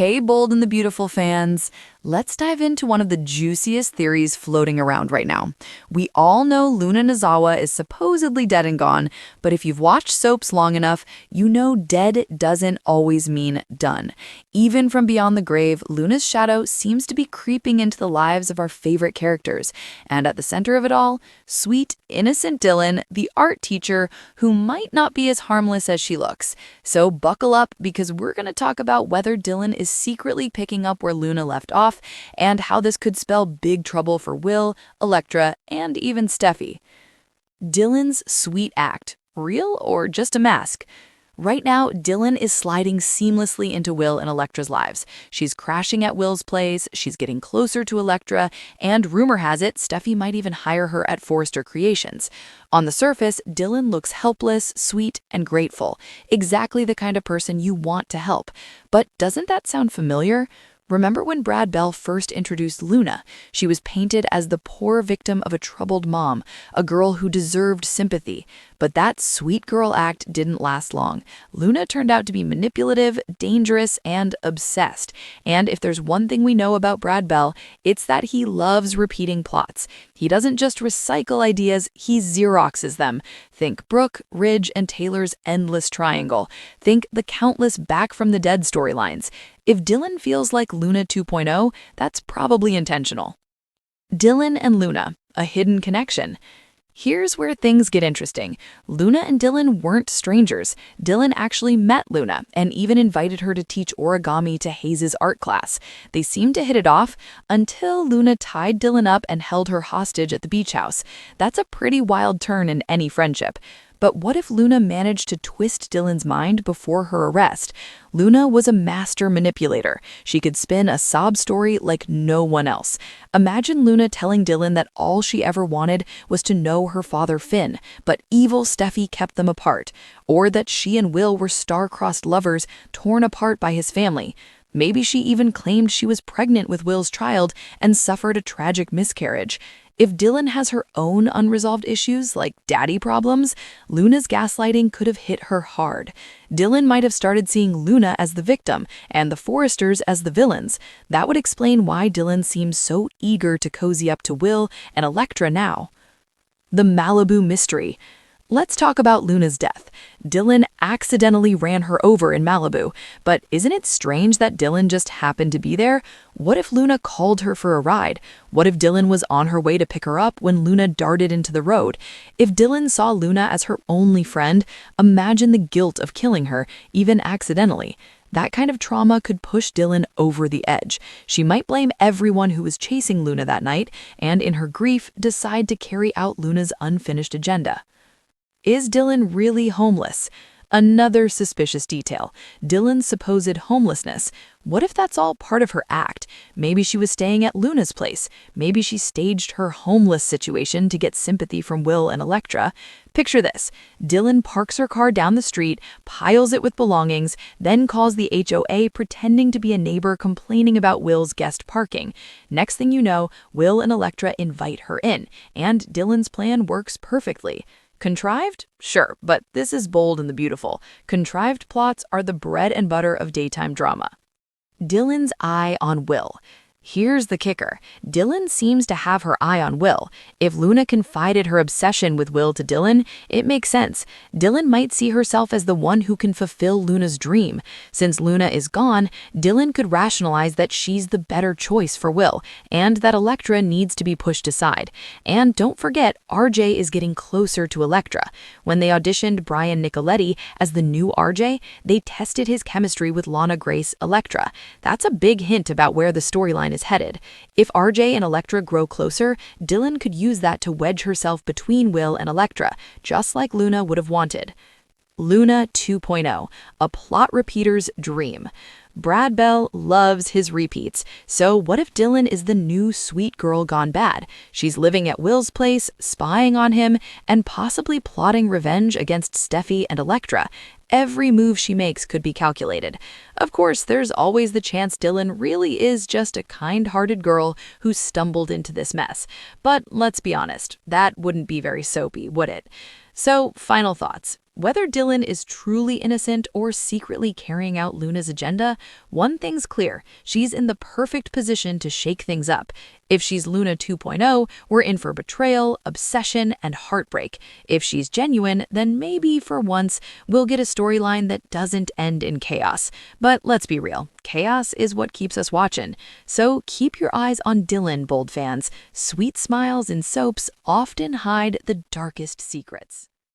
Hey, Bold and the Beautiful fans. Let's dive into one of the juiciest theories floating around right now. We all know Luna Nazawa is supposedly dead and gone, but if you've watched soaps long enough, you know dead doesn't always mean done. Even from beyond the grave, Luna's shadow seems to be creeping into the lives of our favorite characters. And at the center of it all, sweet, innocent Dylan, the art teacher, who might not be as harmless as she looks. So buckle up, because we're going to talk about whether Dylan is secretly picking up where Luna left off, and how this could spell big trouble for Will, Electra, and even Steffi. Dylan's sweet act, real or just a mask? Right now, Dylan is sliding seamlessly into Will and Electra's lives. She's crashing at Will's place, she's getting closer to Electra, and rumor has it, Steffi might even hire her at Forrester Creations. On the surface, Dylan looks helpless, sweet, and grateful. Exactly the kind of person you want to help. But doesn't that sound familiar? Remember when Brad Bell first introduced Luna? She was painted as the poor victim of a troubled mom, a girl who deserved sympathy. But that sweet girl act didn't last long. Luna turned out to be manipulative, dangerous, and obsessed. And if there's one thing we know about Brad Bell, it's that he loves repeating plots. He doesn't just recycle ideas, he Xeroxes them. Think Brooke, Ridge, and Taylor's endless triangle. Think the countless Back from the Dead storylines. If Dylan feels like Luna 2.0, that's probably intentional. Dylan and Luna, a hidden connection. Here's where things get interesting. Luna and Dylan weren't strangers. Dylan actually met Luna and even invited her to teach origami to Hayes' art class. They seemed to hit it off until Luna tied Dylan up and held her hostage at the beach house. That's a pretty wild turn in any friendship. But what if Luna managed to twist Dylan's mind before her arrest? Luna was a master manipulator. She could spin a sob story like no one else. Imagine Luna telling Dylan that all she ever wanted was to know her father Finn, but evil Steffi kept them apart. Or that she and Will were star-crossed lovers torn apart by his family. Maybe she even claimed she was pregnant with Will's child and suffered a tragic miscarriage. If Dylan has her own unresolved issues, like daddy problems, Luna's gaslighting could have hit her hard. Dylan might have started seeing Luna as the victim and the Forresters as the villains. That would explain why Dylan seems so eager to cozy up to Will and Electra now. The Malibu mystery. Let's talk about Luna's death. Dylan accidentally ran her over in Malibu, but isn't it strange that Dylan just happened to be there? What if Luna called her for a ride? What if Dylan was on her way to pick her up when Luna darted into the road? If Dylan saw Luna as her only friend, imagine the guilt of killing her, even accidentally. That kind of trauma could push Dylan over the edge. She might blame everyone who was chasing Luna that night, and in her grief, decide to carry out Luna's unfinished agenda. Is Dylan really homeless? Another suspicious detail. Dylan's supposed homelessness. What if that's all part of her act? Maybe she was staying at Luna's place. Maybe she staged her homeless situation to get sympathy from Will and Electra. Picture this. Dylan parks her car down the street, piles it with belongings, then calls the HOA pretending to be a neighbor complaining about Will's guest parking. Next thing you know, Will and Electra invite her in, and Dylan's plan works perfectly. Contrived? Sure, but this is Bold and the Beautiful. Contrived plots are the bread and butter of daytime drama. Dylan's eye on Will. Here's the kicker. Dylan seems to have her eye on Will. If Luna confided her obsession with Will to Dylan, it makes sense. Dylan might see herself as the one who can fulfill Luna's dream. Since Luna is gone, Dylan could rationalize that she's the better choice for Will, and that Electra needs to be pushed aside. And don't forget, RJ is getting closer to Electra. When they auditioned Brian Nicoletti as the new RJ, they tested his chemistry with Lana Grace Electra. That's a big hint about where the storyline is headed. If RJ and Electra grow closer, Dylan could use that to wedge herself between Will and Electra, just like Luna would have wanted. Luna 2.0, a plot repeater's dream. Brad Bell loves his repeats, so what if Dylan is the new sweet girl gone bad? She's living at Will's place, spying on him, and possibly plotting revenge against Steffi and Electra. Every move she makes could be calculated. Of course, there's always the chance Dylan really is just a kind-hearted girl who stumbled into this mess. But let's be honest, that wouldn't be very soapy, would it? So, final thoughts. Whether Dylan is truly innocent or secretly carrying out Luna's agenda, one thing's clear: she's in the perfect position to shake things up. If she's Luna 2.0, we're in for betrayal, obsession, and heartbreak. If she's genuine, then maybe for once we'll get a storyline that doesn't end in chaos. But let's be real, chaos is what keeps us watching. So keep your eyes on Dylan, bold fans. Sweet smiles in soaps often hide the darkest secrets.